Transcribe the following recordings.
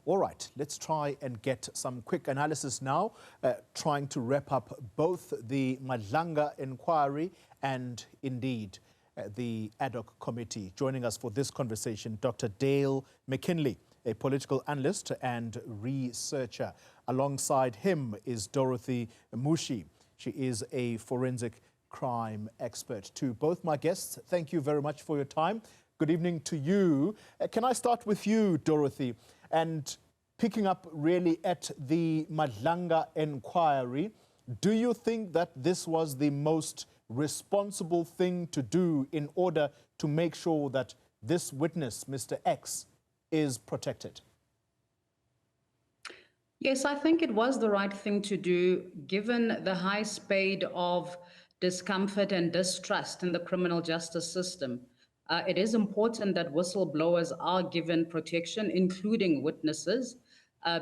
All right, let's try and get some quick analysis now, trying to wrap up both the Madlanga inquiry and indeed the ad hoc committee. Joining us for this conversation, Dr. Dale McKinley, a political analyst and researcher. Alongside him is Dorothy Mmushi. She is a forensic crime expert. To both my guests, thank you very much for your time. Good evening to you. Can I start with you, Dorothy? And picking up really at the Madlanga inquiry, do you think that this was the most responsible thing to do in order to make sure that this witness, Mr. X, is protected? Yes, I think it was the right thing to do, given the high spate of discomfort and distrust in the criminal justice system. It is important that whistleblowers are given protection, including witnesses,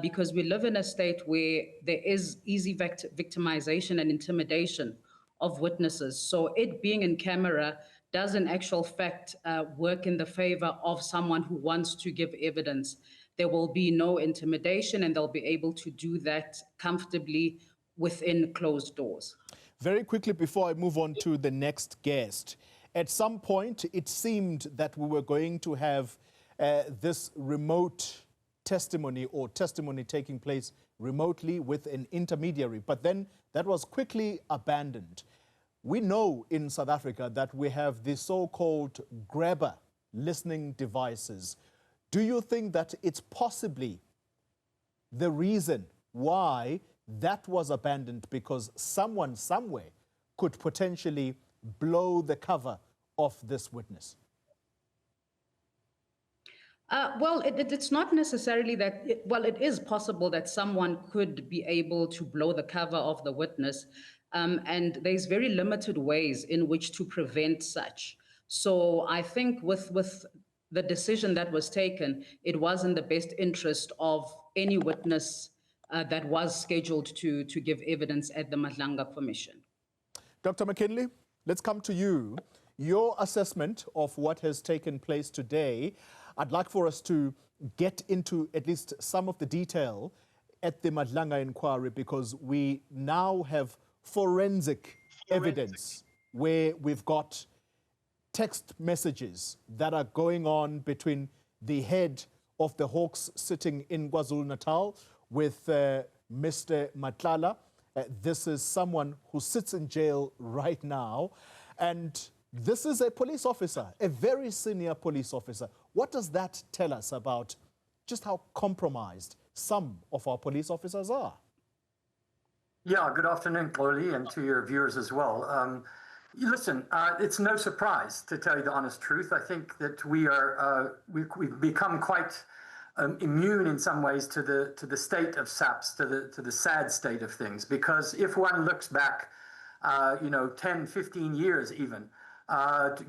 because we live in a state where there is easy victimization and intimidation of witnesses. So it being in camera does in actual fact work in the favor of someone who wants to give evidence. There will be no intimidation and they'll be able to do that comfortably within closed doors. Very quickly before I move on to the next guest, at some point it seemed that we were going to have this remote testimony or testimony taking place remotely with an intermediary, but then that was quickly abandoned. We know in South Africa that we have the so-called grabber listening devices. Do you think that it's possibly the reason why that was abandoned, because someone somewhere could potentially blow the cover of this witness? Well, it's not necessarily that, it is possible that someone could be able to blow the cover of the witness, and there's very limited ways in which to prevent such. So I think with the decision that was taken, it was in the best interest of any witness that was scheduled to give evidence at the Madlanga Commission. Dr. McKinley, let's come to you. Your assessment of what has taken place today, I'd like for us to get into at least some of the detail at the Madlanga inquiry, because we now have forensic evidence where we've got text messages that are going on between the head of the Hawks sitting in KwaZulu-Natal with Mr. Matlala. This is someone who sits in jail right now. And this is a police officer, a very senior police officer. What does that tell us about just how compromised some of our police officers are? Yeah, good afternoon, Chloe, and to your viewers as well. Listen, it's no surprise, to tell you the honest truth. I think that we've become quite immune in some ways to the state of SAPS, to the sad state of things. Because if one looks back, 10, 15 years even,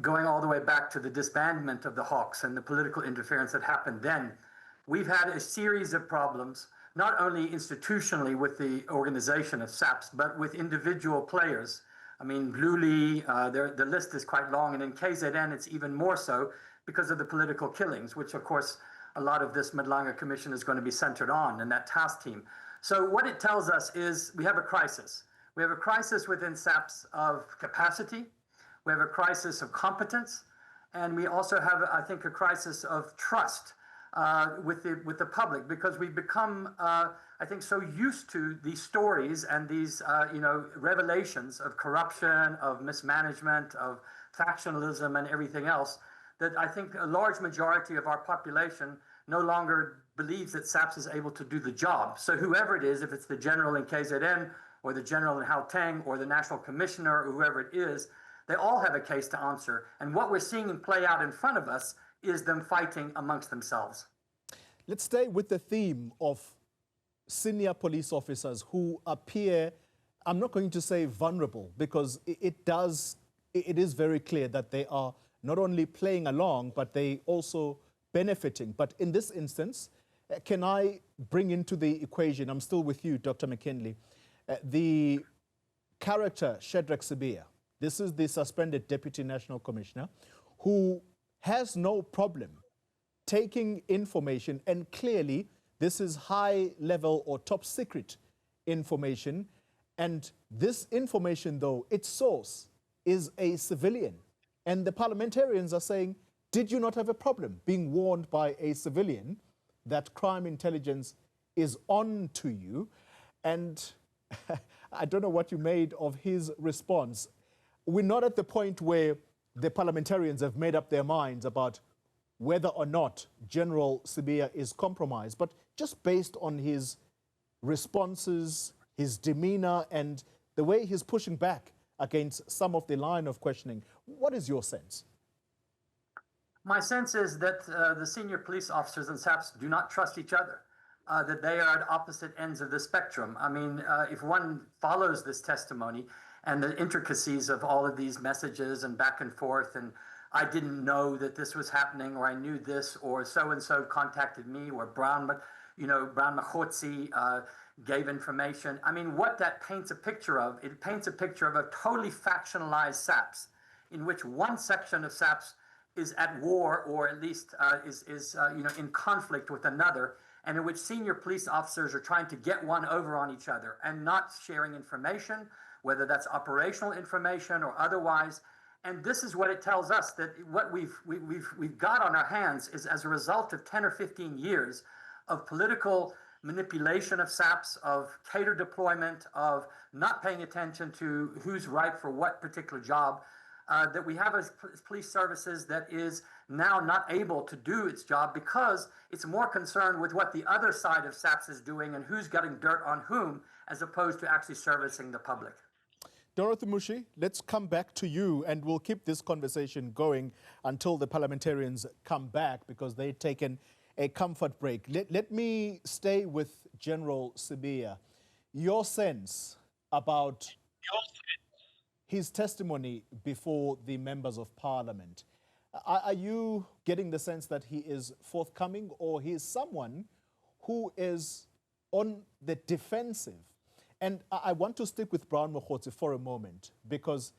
going all the way back to the disbandment of the Hawks and the political interference that happened then, we've had a series of problems, not only institutionally with the organization of SAPS, but with individual players. I mean, Bluli, the list is quite long, and in KZN it's even more so because of the political killings, which of course a lot of this Madlanga Commission is going to be centered on, and that task team. So what it tells us is we have a crisis. We have a crisis within SAPS of capacity. We have a crisis of competence. And we also have, I think, a crisis of trust with the public, because we've become, I think, so used to these stories and these, revelations of corruption, of mismanagement, of factionalism and everything else, that I think a large majority of our population no longer believes that SAPS is able to do the job. So whoever it is, if it's the general in KZN or the general in Gauteng or the national commissioner or whoever it is, they all have a case to answer. And what we're seeing play out in front of us is them fighting amongst themselves. Let's stay with the theme of senior police officers who appear, I'm not going to say vulnerable, because it is very clear that they are not only playing along, but they also benefiting. But in this instance, can I bring into the equation, I'm still with you, Dr. McKinley, the character Shadrack Sibiya. This is the suspended Deputy National Commissioner who has no problem taking information, and clearly this is high level or top secret information. And this information, though, its source is a civilian. And the parliamentarians are saying, did you not have a problem being warned by a civilian that crime intelligence is on to you? And I don't know what you made of his response. We're not at the point where the parliamentarians have made up their minds about whether or not General Sibiya is compromised, but just based on his responses, his demeanor, and the way he's pushing back against some of the line of questioning, what is your sense? My sense is that the senior police officers in SAPS do not trust each other, that they are at opposite ends of the spectrum. I mean, if one follows this testimony and the intricacies of all of these messages and back and forth, and I didn't know that this was happening, or I knew this, or so-and-so contacted me, or Brown Mogotsi gave information. I mean, what that paints a picture of, it paints a picture of a totally factionalized SAPS, in which one section of SAPS is at war, or at least is in conflict with another, and in which senior police officers are trying to get one over on each other and not sharing information, whether that's operational information or otherwise. And this is what it tells us, that what we've got on our hands is as a result of 10 or 15 years of political manipulation of SAPS, of cater deployment, of not paying attention to who's right for what particular job, that we have a police services that is now not able to do its job because it's more concerned with what the other side of SAPS is doing and who's getting dirt on whom, as opposed to actually servicing the public. Dorothy Mmushi, let's come back to you, and we'll keep this conversation going until the parliamentarians come back, because they've taken a comfort break. Let me stay with General Sibiya. Your sense about his testimony before the members of parliament. Are you getting the sense that he is forthcoming, or he is someone who is on the defensive? And I want to stick with Brown Mogotsi for a moment, because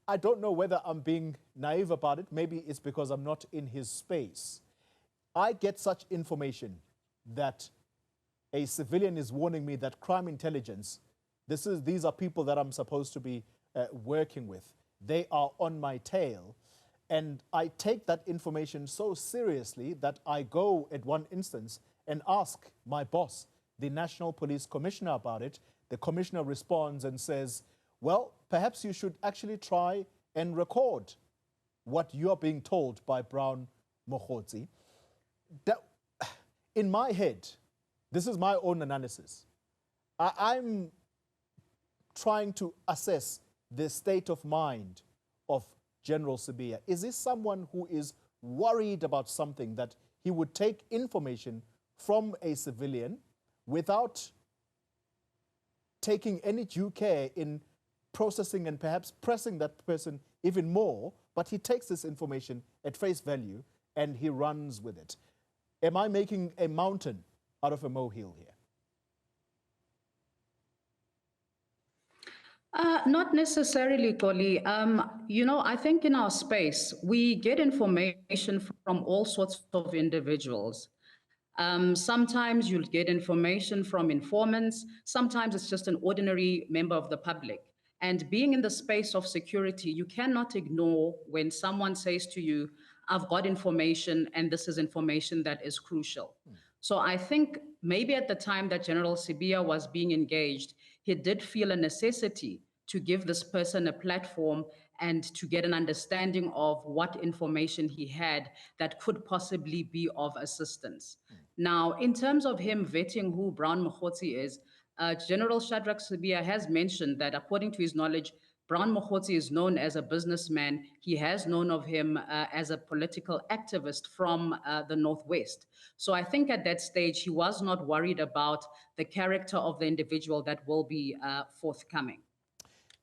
I don't know whether I'm being naive about it. Maybe it's because I'm not in his space. I get such information that a civilian is warning me that crime intelligence, these are people that I'm supposed to be working with. They are on my tail. And I take that information so seriously that I go at one instance and ask my boss, the National Police Commissioner, about it. The commissioner responds and says, well, perhaps you should actually try and record what you're being told by Brown Mogotsi. In my head, this is my own analysis. I'm trying to assess the state of mind of General Sibiya. Is this someone who is worried about something, that he would take information from a civilian without taking any due care in processing and perhaps pressing that person even more, but he takes this information at face value and he runs with it? Am I making a mountain out of a molehill here? Not necessarily, Koli. I think in our space, we get information from all sorts of individuals. Sometimes you'll get information from informants. Sometimes it's just an ordinary member of the public. And being in the space of security, you cannot ignore when someone says to you, I've got information and this is information that is crucial. So I think maybe at the time that General Sibiya was being engaged, he did feel a necessity to give this person a platform and to get an understanding of what information he had that could possibly be of assistance. Now, in terms of him vetting who Brown Mogotsi is, General Shadrack Sibiya has mentioned that according to his knowledge, Brown Mogotsi is known as a businessman. He has known of him as a political activist from the Northwest. So I think at that stage, he was not worried about the character of the individual that will be forthcoming.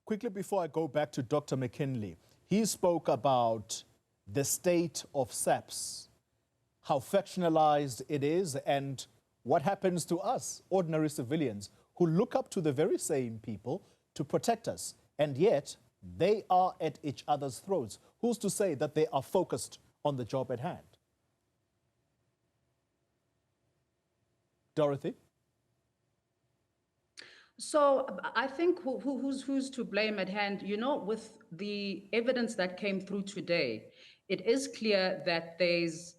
Quickly, before I go back to Dr. McKinley, he spoke about the state of SAPS, how factionalized it is, and what happens to us, ordinary civilians, who look up to the very same people to protect us, and yet they are at each other's throats. Who's to say that they are focused on the job at hand? Dorothy? So I think who's to blame at hand, you know, with the evidence that came through today, it is clear that there's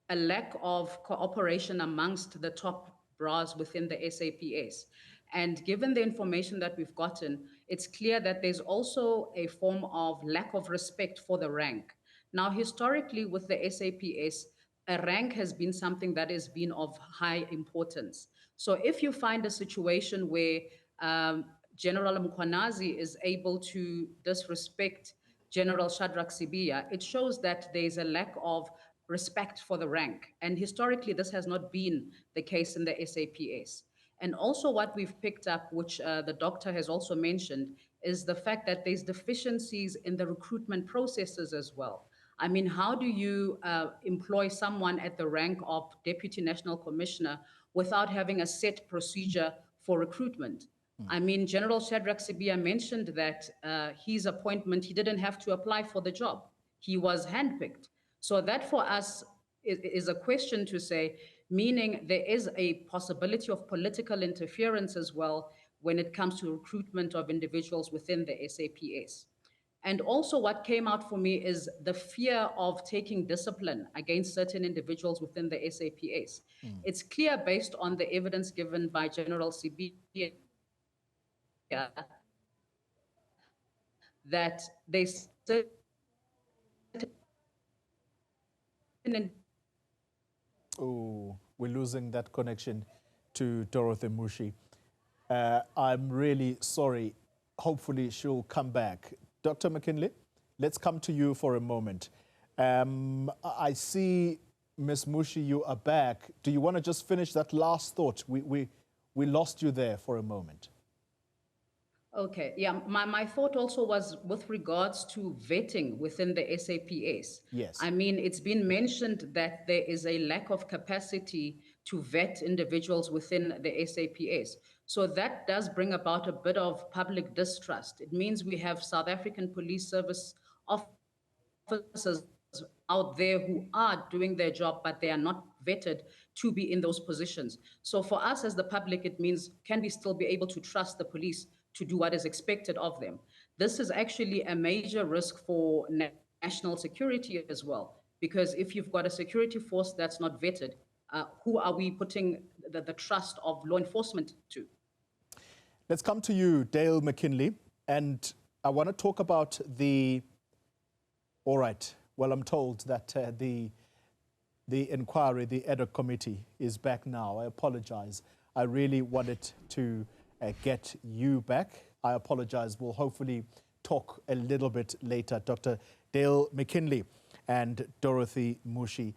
a lack of cooperation amongst the top brass within the SAPS. And given the information that we've gotten, it's clear that there's also a form of lack of respect for the rank. Now, historically, with the SAPS, a rank has been something that has been of high importance. So if you find a situation where General Mkhwanazi is able to disrespect General Shadrack Sibiya, it shows that there's a lack of respect for the rank. And historically, this has not been the case in the SAPS. And also what we've picked up, which the doctor has also mentioned, is the fact that there's deficiencies in the recruitment processes as well. I mean, how do you employ someone at the rank of Deputy National Commissioner without having a set procedure for recruitment? I mean, General Shadrack Sibiya mentioned that his appointment, he didn't have to apply for the job. He was handpicked. So that for us is a question to say, meaning there is a possibility of political interference as well when it comes to recruitment of individuals within the SAPS. And also what came out for me is the fear of taking discipline against certain individuals within the SAPS. It's clear based on the evidence given by General Sibiya that there's certain Oh, we're losing that connection to Dorothy Mmushi. I'm really sorry. Hopefully she'll come back. Dr. McKinley, let's come to you for a moment. I see, Ms. Mmushi, you are back. Do you want to just finish that last thought? We lost you there for a moment. Okay, yeah, my thought also was with regards to vetting within the SAPS. Yes. I mean, it's been mentioned that there is a lack of capacity to vet individuals within the SAPS. So that does bring about a bit of public distrust. It means we have South African Police Service officers out there who are doing their job, but they are not vetted to be in those positions. So for us as the public, it means, can we still be able to trust the police to do what is expected of them? This is actually a major risk for national security as well, because if you've got a security force that's not vetted, who are we putting the trust of law enforcement to? Let's come to you, Dale McKinley, and I want to talk about the... All right. Well, I'm told that the inquiry, the ad hoc committee, is back now. I apologize. I really wanted to get you back. I apologize. We'll hopefully talk a little bit later. Dr. Dale McKinley and Dorothy Mmushi.